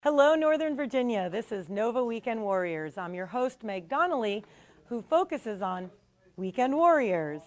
Hello, Northern Virginia. This is Nova Weekend Warriors. I'm your host, Meg Donnelly, who focuses on Weekend Warriors.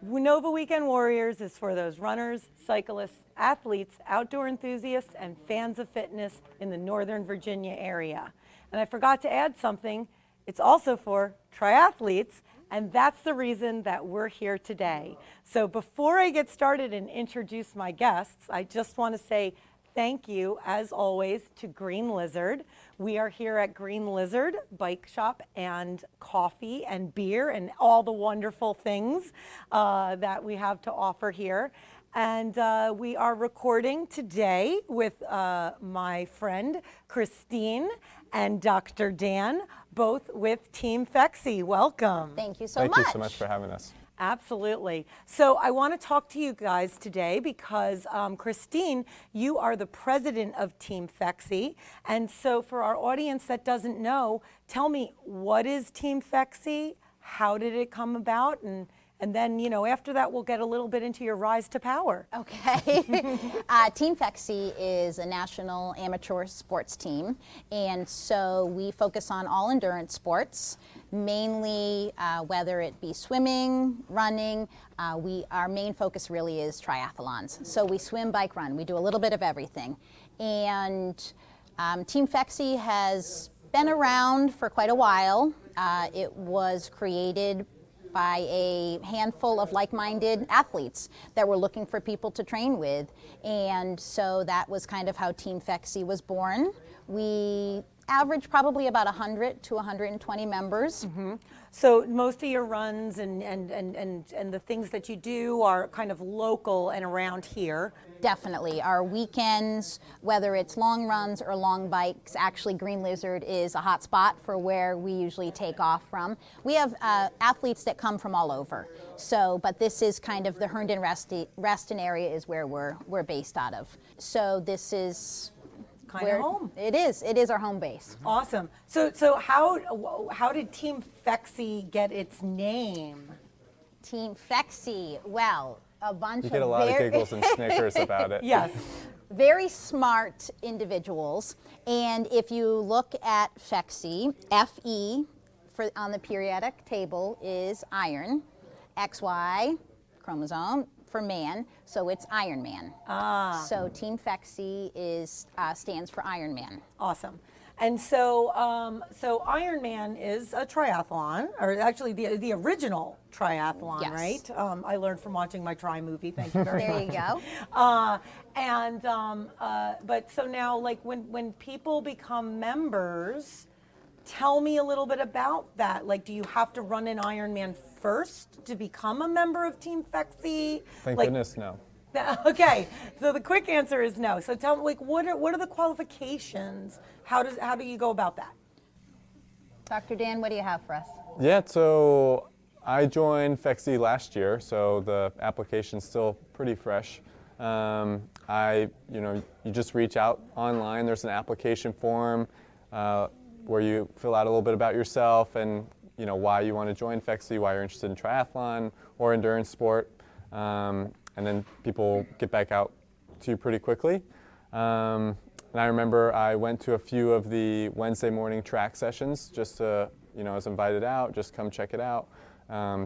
Nova Weekend Warriors is for those runners, cyclists, athletes, outdoor enthusiasts, and fans of fitness in the Northern Virginia area. And I forgot to add something. It's also for triathletes, and that's the reason that we're here today. So before I get started and introduce my guests, I just want to say thank you, as always, to Green Lizard. We are here at Green Lizard Bike Shop and coffee and beer and all the wonderful things that we have to offer here. And we are recording today with my friend Kristine and Dr. Dan, both with Team FeXY. Welcome. Thank you so much. Thank you so much for having us. Absolutely. So I want to talk to you guys today because Kristine, you are the president of Team FeXY. And so for our audience that doesn't know, tell me, what is Team FeXY? How did it come about? And then, you know, after that, we'll get a little bit into your rise to power. Okay. Team FeXY is a national amateur sports team. And so we focus on all endurance sports, mainly whether it be swimming, running. Our main focus really is triathlons. So we swim, bike, run. We do a little bit of everything. And Team FeXY has been around for quite a while. It was created by a handful of like-minded athletes that were looking for people to train with. And so that was kind of how Team FeXY was born. We average probably about 100 to 120 members. Mm-hmm. So most of your runs and the things that you do are kind of local and around here. Definitely. Our weekends, whether it's long runs or long bikes, actually Green Lizard is a hot spot for where we usually take off from. We have athletes that come from all over. So, but this is kind of the Herndon Reston area is where we're based out of. So this is kind of home. It is our home base. Awesome. So how did Team FeXY get its name? Team FeXY, well, a bunch You get a lot of giggles and snickers about it. Yes. Very smart individuals. And if you look at FeXY, Fe on the periodic table is iron, XY chromosome for man, so it's Iron Man. So Team FeXY stands for Iron Man. Awesome. And so Iron Man is a triathlon, or actually the original triathlon, Yes. right? I learned from watching my Try movie. Thank you very much. There you go. But so now, like when people become members, tell me a little bit about that. Like, do you have to run an Ironman first to become a member of Team FeXY? Thank goodness, no. Okay, so the quick answer is no. So tell me, like, what are the qualifications? How do you go about that? Dr. Dan, what do you have for us? Yeah, so I joined FeXY last year, so the application's still pretty fresh. You just reach out online. There's an application form where you fill out a little bit about yourself and why you want to join FeXY, why you're interested in triathlon or endurance sport. And then people get back out to you pretty quickly. And I remember I went to a few of the Wednesday morning track sessions just to, I was invited out, just come check it out.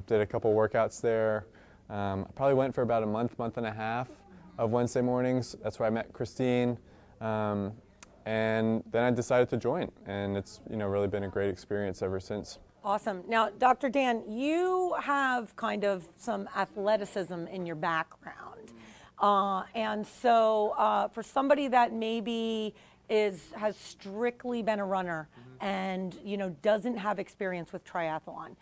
Did a couple workouts there. I probably went for about a month and a half of Wednesday mornings. That's where I met Kristine. And then I decided to join. And it's, really been a great experience ever since. Awesome. Now, Dr. Dan, you have kind of some athleticism in your background. And so for somebody that maybe has strictly been a runner and, doesn't have experience with triathlon,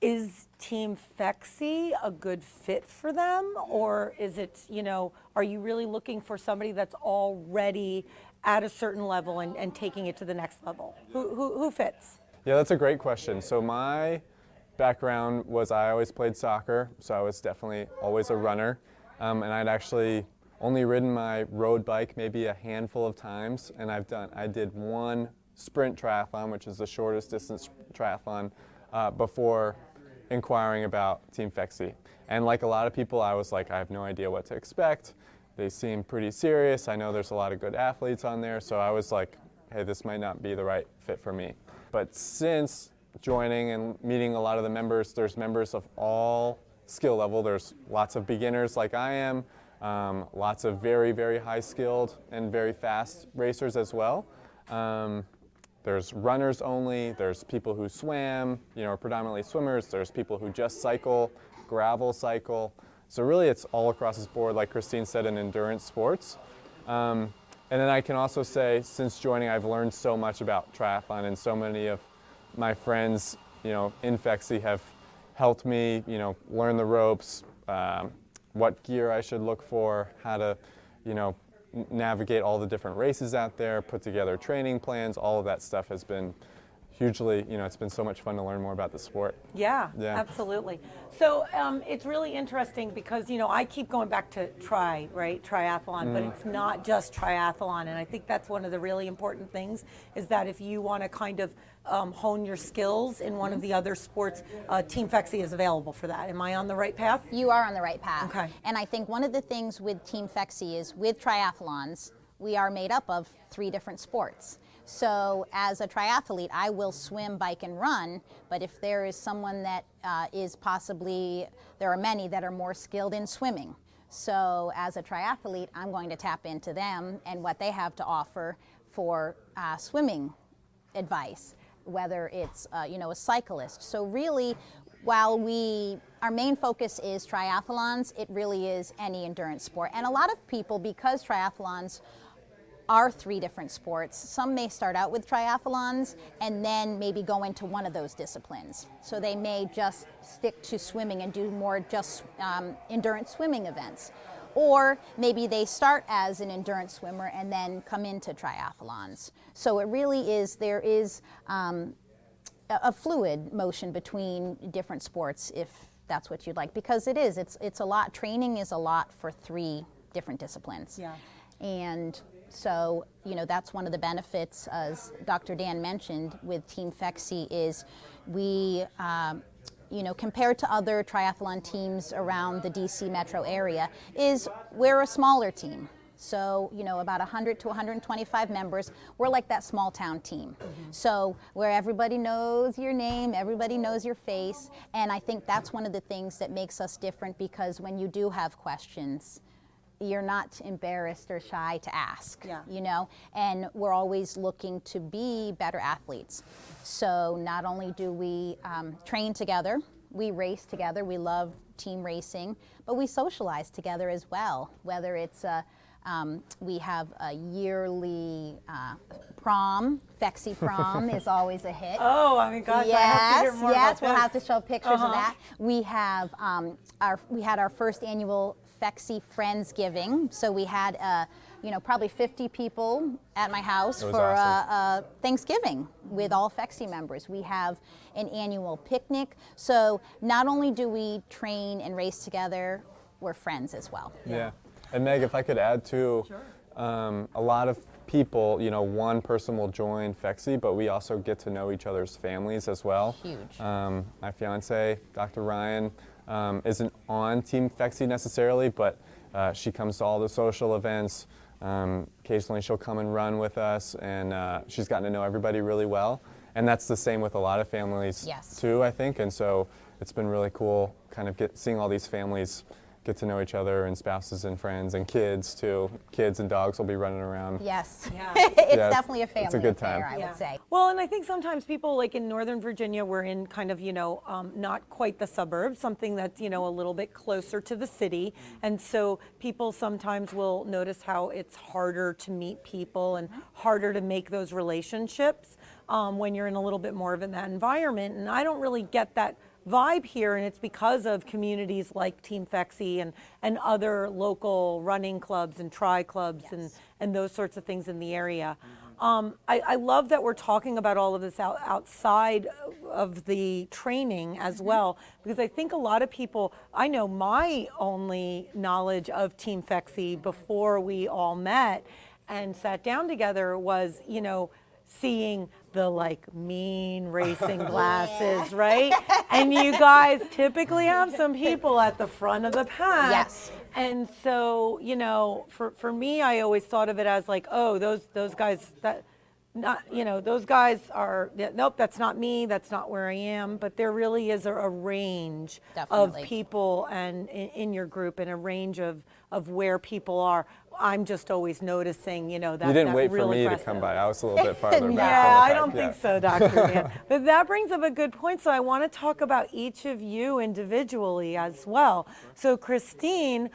is Team FeXY a good fit for them? Or is it, are you really looking for somebody that's already at a certain level and taking it to the next level? Who fits? Yeah, that's a great question. So my background was I always played soccer, so I was definitely always a runner. And I'd actually only ridden my road bike maybe a handful of times, and I did one sprint triathlon, which is the shortest distance triathlon, before inquiring about Team FeXY. And like a lot of people, I was like, I have no idea what to expect. They seem pretty serious. I know there's a lot of good athletes on there, so I was like hey, this might not be the right fit for me. But since joining and meeting a lot of the members, there's members of all skill level. There's lots of beginners like I am, lots of very, very high skilled and very fast racers as well. There's runners only, there's people who swam, predominantly swimmers, there's people who just cycle, gravel cycle. So really it's all across the board, like Kristine said, in endurance sports. And then I can also say, since joining, I've learned so much about triathlon, and so many of my friends, in FeXY have helped me, learn the ropes, what gear I should look for, how to, navigate all the different races out there, put together training plans. All of that stuff has been hugely, it's been so much fun to learn more about the sport. Yeah, absolutely. So it's really interesting because, I keep going back to triathlon, but it's not just triathlon. And I think that's one of the really important things is that if you want to kind of hone your skills in one of the other sports, Team FeXY is available for that. Am I on the right path? You are on the right path. Okay. And I think one of the things with Team FeXY is with triathlons, we are made up of 3 different sports. So as a triathlete, I will swim, bike, and run, but if there is someone that is possibly, there are many that are more skilled in swimming. So as a triathlete, I'm going to tap into them and what they have to offer for swimming advice, whether it's a cyclist. So really, while our main focus is triathlons, it really is any endurance sport. And a lot of people, because triathlons are 3 different sports, some may start out with triathlons and then maybe go into one of those disciplines. So they may just stick to swimming and do more just endurance swimming events. Or maybe they start as an endurance swimmer and then come into triathlons. So it really is, there is a fluid motion between different sports if that's what you'd like, because it's a lot, training is a lot for 3 different disciplines. Yeah. And so, that's one of the benefits, as Dr. Dan mentioned, with Team FeXY is we, compared to other triathlon teams around the DC metro area, is we're a smaller team. So, about 100 to 125 members, we're like that small town team. So where everybody knows your name, everybody knows your face, and I think that's one of the things that makes us different, because when you do have questions, you're not embarrassed or shy to ask, and we're always looking to be better athletes. So not only do we train together, we race together, we love team racing, but we socialize together as well, whether it's we have a yearly prom. FeXY prom is always a hit. Oh, I mean, gosh, yes, I have to hear more about we'll this. have to show pictures of that. We have we had our first annual FeXY Friendsgiving. So we had probably 50 people at my house for awesome. Thanksgiving with all FeXY members. We have an annual picnic. So not only do we train and race together, we're friends as well. Yeah. And Meg, if I could add too, a lot of people, one person will join FeXY, but we also get to know each other's families as well. Huge. My fiance, Dr. Ryan, isn't on Team FeXY necessarily, but she comes to all the social events. Occasionally she'll come and run with us, and she's gotten to know everybody really well. And that's the same with a lot of families too, I think. And so it's been really cool kind of seeing all these families get to know each other, and spouses and friends and kids too. Kids and dogs will be running around. Yes. Yeah. It's definitely a family it's a good affair, time. I would say. Well, and I think sometimes people, like in Northern Virginia, we're in kind of, not quite the suburbs, something that's, a little bit closer to the city. And so people sometimes will notice how it's harder to meet people and harder to make those relationships when you're in a little bit more of that environment. And I don't really get that vibe here, and it's because of communities like Team FeXY and other local running clubs and tri clubs and those sorts of things in the area. I love that we're talking about all of this outside of the training as well, because I think a lot of people, I know my only knowledge of Team FeXY before we all met and sat down together was, seeing the mean racing glasses, right? And you guys typically have some people at the front of the pack. Yes. And so, for me, I always thought of it as those guys, not, those guys are, nope, that's not me, that's not where I am, but there really is a range Definitely. of people and in your group, and a range of where people are. I'm just always noticing, that You didn't that wait for real me aggressive. to come by. I was a little bit farther back. Yeah, on the I pack. don't think so, Dr. Dan. But that brings up a good point. So I want to talk about each of you individually as well. So Kristine,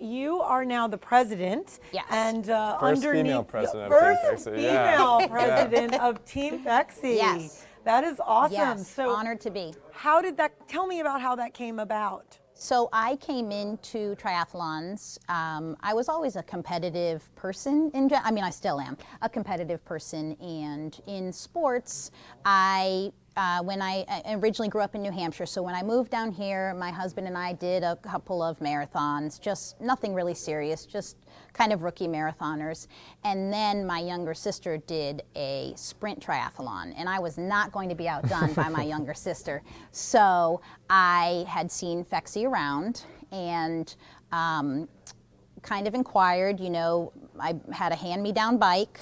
you are now the president. Yes. And First female underneath president of first Team FeXY, yeah. female president of Team FeXY. Yes. That is awesome. Yes, So honored to be. how did that? Tell me about how that came about. So I came into triathlons. I was always a competitive person. I still am a competitive person. And in sports, when I originally grew up in New Hampshire, so when I moved down here, my husband and I did a couple of marathons, just nothing really serious, just kind of rookie marathoners. And then my younger sister did a sprint triathlon, and I was not going to be outdone by my younger sister. So I had seen FeXY around and kind of inquired. I had a hand-me-down bike.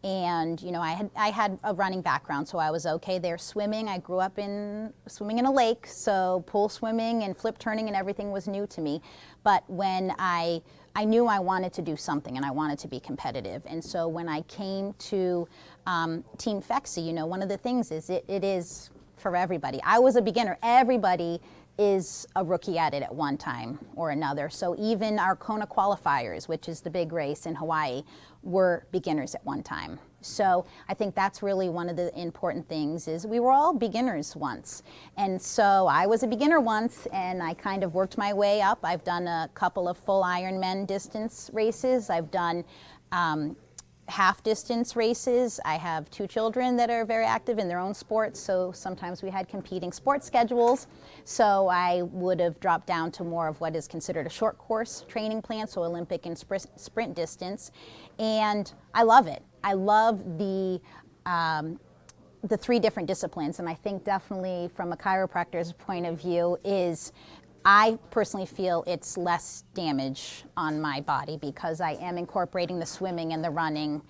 And I had a running background, so I was okay there. Swimming, I grew up in swimming in a lake, so pool swimming and flip turning and everything was new to me. But when I knew I wanted to do something and I wanted to be competitive, and so when I came to Team FeXY, one of the things is it is for everybody. I was a beginner. Everybody is a rookie at it at one time or another. So even our Kona qualifiers, which is the big race in Hawaii, were beginners at one time. So I think that's really one of the important things is we were all beginners once. And so I was a beginner once and I kind of worked my way up. I've done a couple of full Ironman distance races. I've done half distance races. I have 2 children that are very active in their own sports, so sometimes we had competing sports schedules. So I would have dropped down to more of what is considered a short course training plan, so Olympic and sprint distance. And I love it. I love the 3 different disciplines, and I think definitely from a chiropractor's point of view is I personally feel it's less damage on my body because I am incorporating the swimming and the running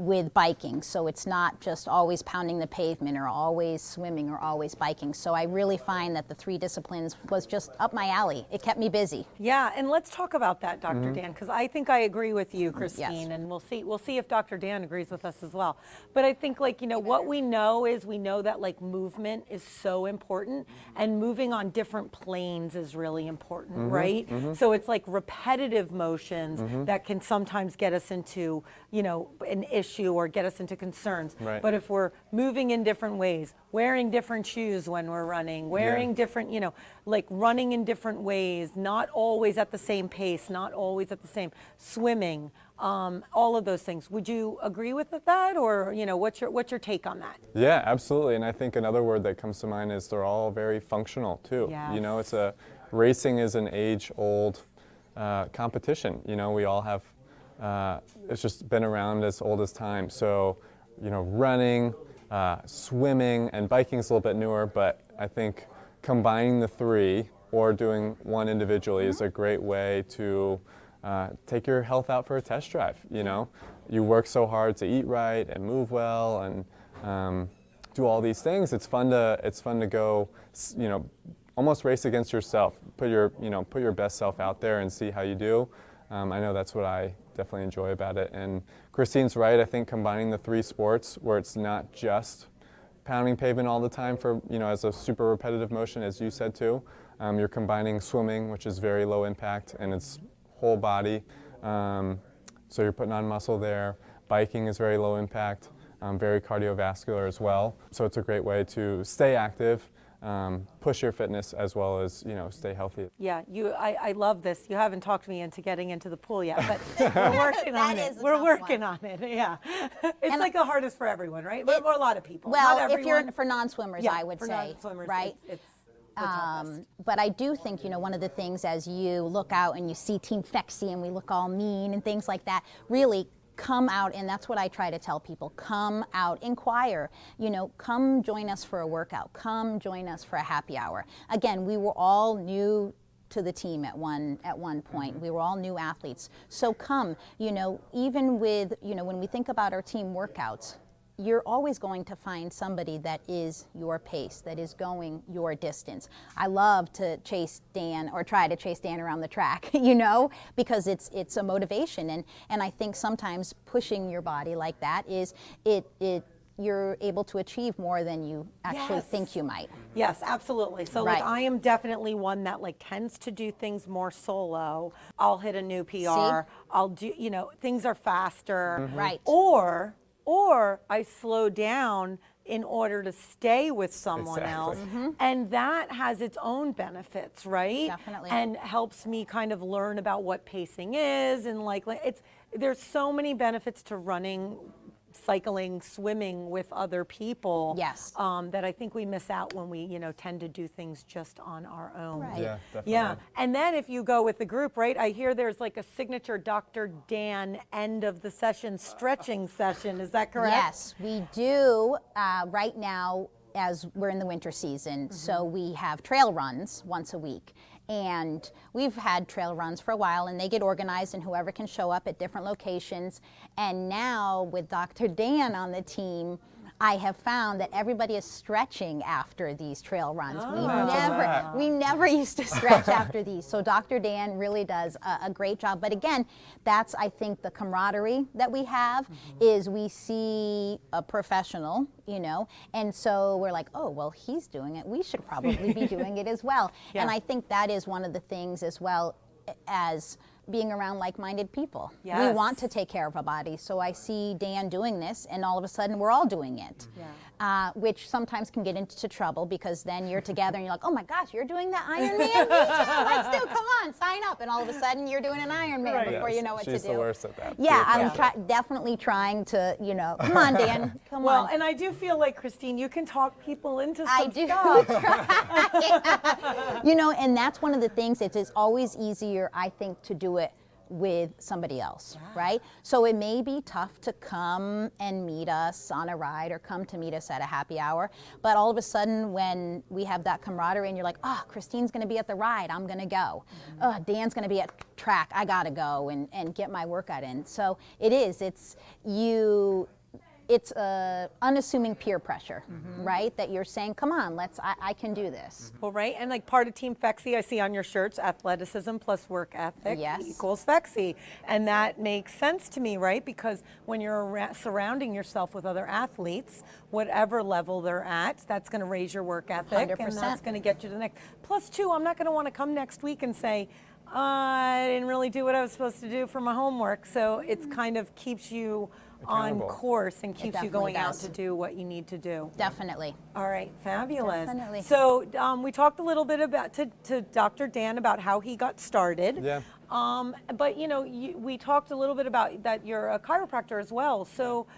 with biking. So it's not just always pounding the pavement or always swimming or always biking. So I really find that the 3 disciplines was just up my alley. It kept me busy. Yeah, and let's talk about that, Dr. Dan, because I think I agree with you, Kristine, Yes. and we'll see if Dr. Dan agrees with us as well. But I think what we know that movement is so important, and moving on different planes is really important, right? So it's like repetitive motions that can sometimes get us into, an issue or get us into concerns. Right. But if we're moving in different ways, wearing different shoes when we're running, wearing different, running in different ways, not always at the same pace, not always at the same, swimming, all of those things. Would you agree with that, or what's your take on that? Yeah, absolutely. And I think another word that comes to mind is they're all very functional too. Yes. Racing is an age-old competition. We all have. It's just been around as old as time. So, running, swimming, and biking is a little bit newer, but I think combining the 3 or doing one individually is a great way to take your health out for a test drive. You work so hard to eat right and move well and do all these things. It's fun to go, almost race against yourself. Put your best self out there and see how you do. I know that's what I definitely enjoy about it. And Kristine's right. I think combining the 3 sports where it's not just pounding pavement all the time for, as a super repetitive motion, as you said too. You're combining swimming, which is very low impact, and it's whole body. So you're putting on muscle there. Biking is very low impact, very cardiovascular as well. So it's a great way to stay active, push your fitness as well as stay healthy. Yeah, I love this. You haven't talked me into getting into the pool yet, but we're working on it. We're working on it. Yeah, it's like the hardest for everyone, right? But for a lot of people. Well, Not if you're everyone. for non-swimmers, Yeah, I would for say, non-swimmers, right? It's the toughest. But I do think, one of the things as you look out and you see Team FeXY and we look all mean and things like that, really come out, and that's what I try to tell people, come out, inquire, come join us for a workout, come join us for a happy hour. Again, we were all new to the team at one point. We were all new athletes. So come, even with, when we think about our team workouts, you're always going to find somebody that is your pace, that is going your distance. I love to chase Dan or try to chase Dan around the track, you know, because it's a motivation. And I think sometimes pushing your body like that is you're able to achieve more than you actually think you might. Yes, absolutely. So Right. like I am definitely one that like tends to do things more solo. I'll hit a new PR. I'll do, you know, things are faster. Right. Or I slow down in order to stay with someone else. And that has its own benefits, right? Definitely. And helps me kind of learn about what pacing is and like there's so many benefits to running, cycling, swimming with other people. Yes. That I think we miss out when we, you know, tend to do things just on our own. Right. Yeah, definitely. Yeah, and then if you go with the group, right, I hear there's like a signature Dr. Dan end of the session stretching session. Is that correct? Yes, we do right now as we're in the winter season. So we have trail runs once a week. And we've had trail runs for a while, and they get organized, and whoever can show up at different locations. And now with Dr. Dan on the team, I have found that everybody is stretching after these trail runs. We never used to stretch after these. So Dr. Dan really does a great job. But again, that's, I think, the camaraderie that we have is we see a professional, you know, and so we're like, oh, well, he's doing it. We should probably be doing it as well. Yeah. And I think that is one of the things as well as being around like-minded people. We Yes. want to take care of our bodies. So I see Dan doing this, and all of a sudden we're all doing it. Which sometimes can get into trouble because then you're together and you're like, oh my gosh, you're doing the Ironman? Me too. Let's do. Come on, sign up. And all of a sudden you're doing an Ironman before you know what to do. She's the worst at that. Yeah, I'm definitely trying to, you know, come on, Dan, come Well, on. and I do feel like, Kristine, you can talk people into some I do. stuff. You know, and that's one of the things. It's always easier, I think, to do it with somebody else, right? So it may be tough to come and meet us on a ride or come to meet us at a happy hour, but all of a sudden when we have that camaraderie and you're like, oh, Kristine's gonna be at the ride, I'm gonna go. Oh, Dan's gonna be at track, I gotta go and get my workout in. So it's a unassuming peer pressure, right? That you're saying, come on, I can do this. Well, right, and like part of Team FeXY, I see on your shirts, athleticism plus work ethic equals FeXY. And that makes sense to me, right? Because when you're surrounding yourself with other athletes, whatever level they're at, that's gonna raise your work ethic 100%. and that's gonna get you to the next. Plus two, I'm not gonna wanna come next week and say, I didn't really do what I was supposed to do for my homework. So it's kind of keeps you on Accountable. course and keeps you definitely going out does. to do what you need to do. Definitely. All right, fabulous. Definitely. So we talked a little bit about to Dr. Dan about how he got started. Yeah. But you know, we talked a little bit about that you're a chiropractor as well. So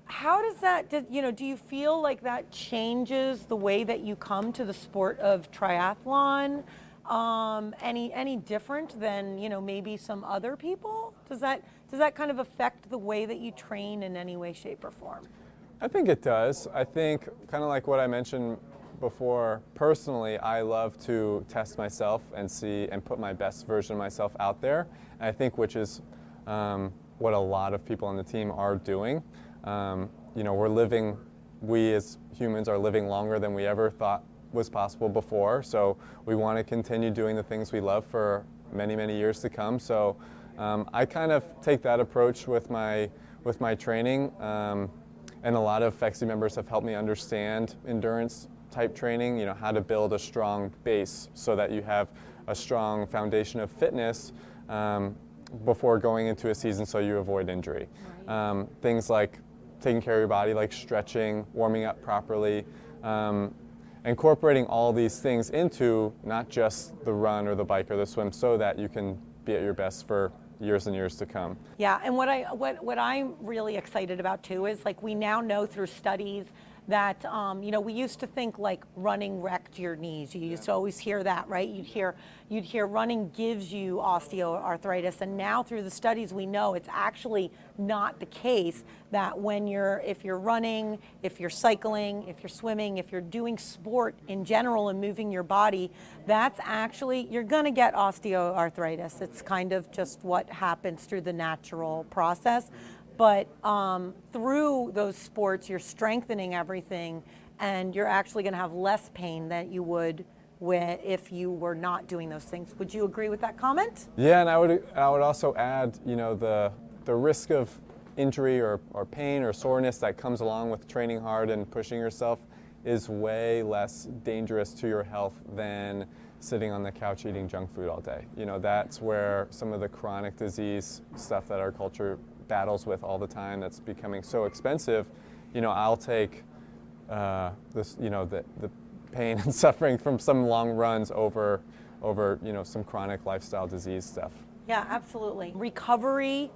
how does that, do you feel like that changes the way that you come to the sport of triathlon? Any different than, maybe some other people? Does that kind of affect the way that you train in any way, shape, or form? I think it does. I think kind of like what I mentioned before, personally, I love to test myself and see and put my best version of myself out there. And I think which is what a lot of people on the team are doing. We as humans are living longer than we ever thought was possible before. So we want to continue doing the things we love for many, many years to come. So I kind of take that approach with my training. And a lot of FeXY members have helped me understand endurance type training, how to build a strong base so that you have a strong foundation of fitness before going into a season so you avoid injury. Right. Things like taking care of your body, like stretching, warming up properly, incorporating all these things into not just the run or the bike or the swim so that you can be at your best for years and years to come. Yeah, and what I'm really excited about too is like we now know through studies that we used to think like running wrecked your knees. You used to always hear that, right? You'd hear running gives you osteoarthritis, and now through the studies we know it's actually not the case. That if you're running, if you're cycling, if you're swimming, if you're doing sport in general and moving your body, that's actually, you're gonna get osteoarthritis. It's kind of just what happens through the natural process. but through those sports, you're strengthening everything, and you're actually going to have less pain than you would if you were not doing those things. Would you agree with that comment? Yeah, and I would also add, the risk of injury or pain or soreness that comes along with training hard and pushing yourself is way less dangerous to your health than sitting on the couch eating junk food all day. That's where some of the chronic disease stuff that our culture battles with all the time that's becoming so expensive, I'll take the pain and suffering from some long runs over some chronic lifestyle disease stuff. Yeah, absolutely. Recovery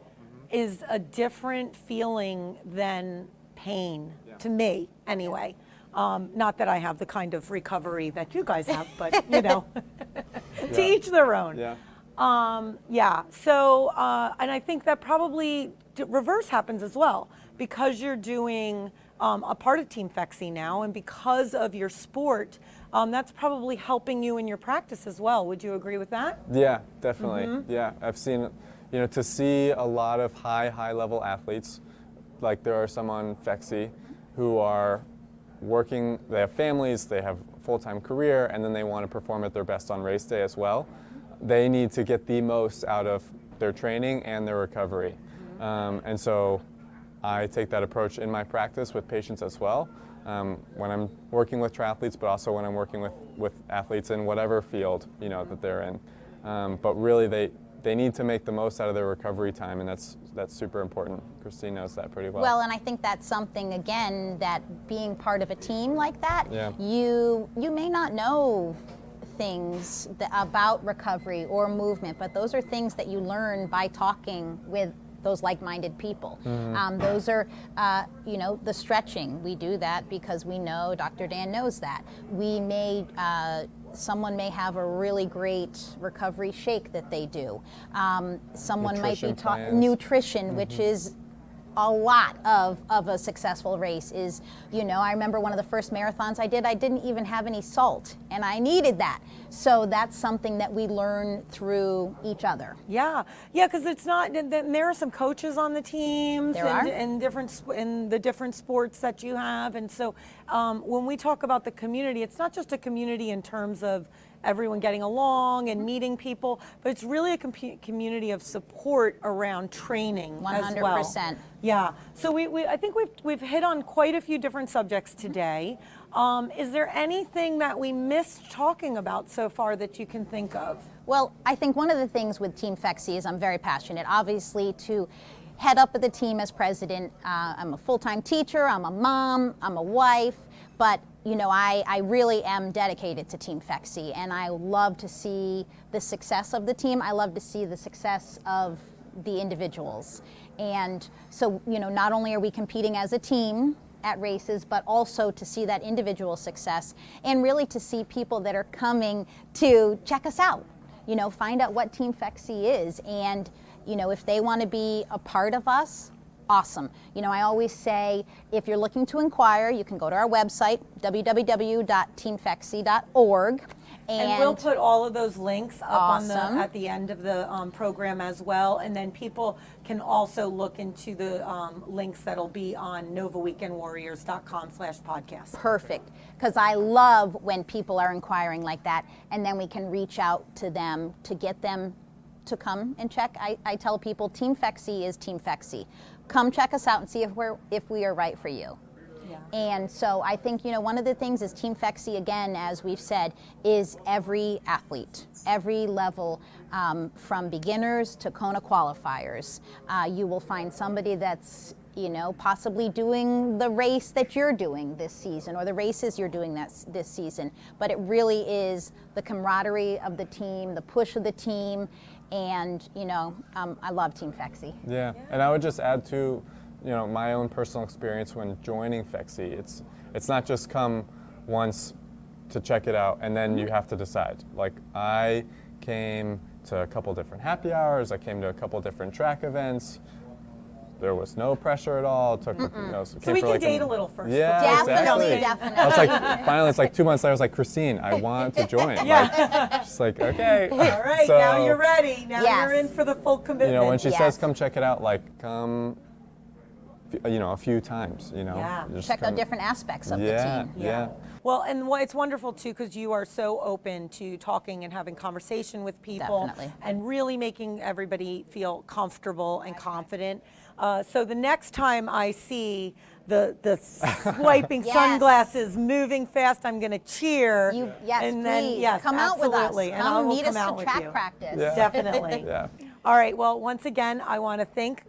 is a different feeling than pain, to me anyway. Not that I have the kind of recovery that you guys have, but to each their own. Yeah. So, and I think that probably reverse happens as well, because you're doing a part of Team FeXY now, and because of your sport, that's probably helping you in your practice as well. Would you agree with that? Yeah, definitely. Yeah, I've seen, to see a lot of high level athletes, like there are some on FeXY who are working, they have families, they have a full-time career, and then they want to perform at their best on race day as well. They need to get the most out of their training and their recovery. And so I take that approach in my practice with patients as well, when I'm working with triathletes, but also when I'm working with athletes in whatever field that they're in. But really, they need to make the most out of their recovery time, and that's super important. Kristine knows that pretty well. Well, and I think that's something, again, that being part of a team like that, Yeah. you may not know things about recovery or movement, but those are things that you learn by talking with those like-minded people. Those are, the stretching. We do that because we know Dr. Dan knows that. We may, someone may have a really great recovery shake that they do. Someone might be taught nutrition, which is a lot of a successful race. Is, I remember one of the first marathons I didn't even have any salt, and I needed that. So that's something that we learn through each other. Yeah, because it's not. There are some coaches on the teams and the different sports that you have, and so when we talk about the community, it's not just a community in terms of everyone getting along and meeting people, but it's really a community of support around training 100%. As well. Yeah. So I think we've hit on quite a few different subjects today. Is there anything that we missed talking about so far that you can think of? Well, I think one of the things with Team FeXY is I'm very passionate, obviously, to head up of the team as president. I'm a full-time teacher, I'm a mom, I'm a wife, but I really am dedicated to Team FeXY, and I love to see the success of the team. I love to see the success of the individuals. And so, not only are we competing as a team at races, but also to see that individual success, and really to see people that are coming to check us out, find out what Team FeXY is, and if they want to be a part of us, awesome. I always say, if you're looking to inquire, you can go to our website, www.teamfexy.org. And we'll put all of those links up at the end of the program as well. And then people can also look into the links that'll be on novaweekendwarriors.com/podcast. Perfect. Because I love when people are inquiring like that, and then we can reach out to them to get them to come and check. I tell people Team FeXY is Team FeXY. Come check us out and see if we are right for you. Yeah. And so I think, one of the things is Team FeXY, again, as we've said, is every athlete, every level, from beginners to Kona qualifiers. You will find somebody that's, possibly doing the race that you're doing this season, or the races you're doing this season. But it really is the camaraderie of the team, the push of the team, and, I love Team FeXY. Yeah, and I would just add to, my own personal experience when joining FeXY. It's not just come once to check it out and then you have to decide. Like, I came to a couple different happy hours, I came to a couple different track events. There was no pressure at all. So we can date a little first. Yeah, definitely. I was like, finally, it's like 2 months later, I was like, Kristine, I want to join. Yeah. She's like, okay. All right, now you're ready. Now you're in for the full commitment. When she says come check it out, like, come a few times. Yeah. Just Check out from- different aspects of the Yeah, team. yeah. Well, and it's wonderful too because you are so open to talking and having conversation with people, Definitely. and really making everybody feel comfortable and confident. So the next time I see the swiping Yes. sunglasses moving fast, I'm going to cheer. Yes, and please. then yes, Come out with us. absolutely, and I Come will meet come us out to with track you. practice. Yeah. Definitely. Yeah. All right. Well, once again, I want to thank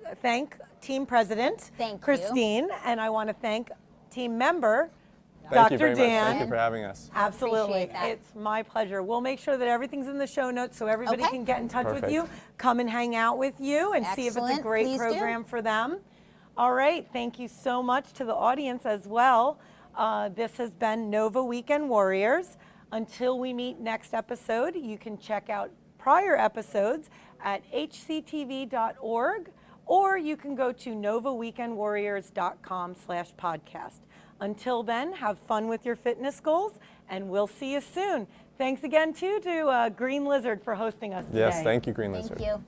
Team President Thank you. Kristine, and I want to thank Team Member Thank you Dr. very much. Dan. Thank you for having us. Absolutely. Appreciate that. It's my pleasure. We'll make sure that everything's in the show notes so everybody Okay. can get in touch with Perfect. you, come and hang out with you, and see if it's a Excellent. great Please do. program for them. All right. Thank you so much to the audience as well. This has been Nova Weekend Warriors. Until we meet next episode, you can check out prior episodes at hctv.org, or you can go to novaweekendwarriors.com/podcast. Until then, have fun with your fitness goals, and we'll see you soon. Thanks again, too, to Green Lizard for hosting us today. Yes, thank you, Green Lizard. Thank you.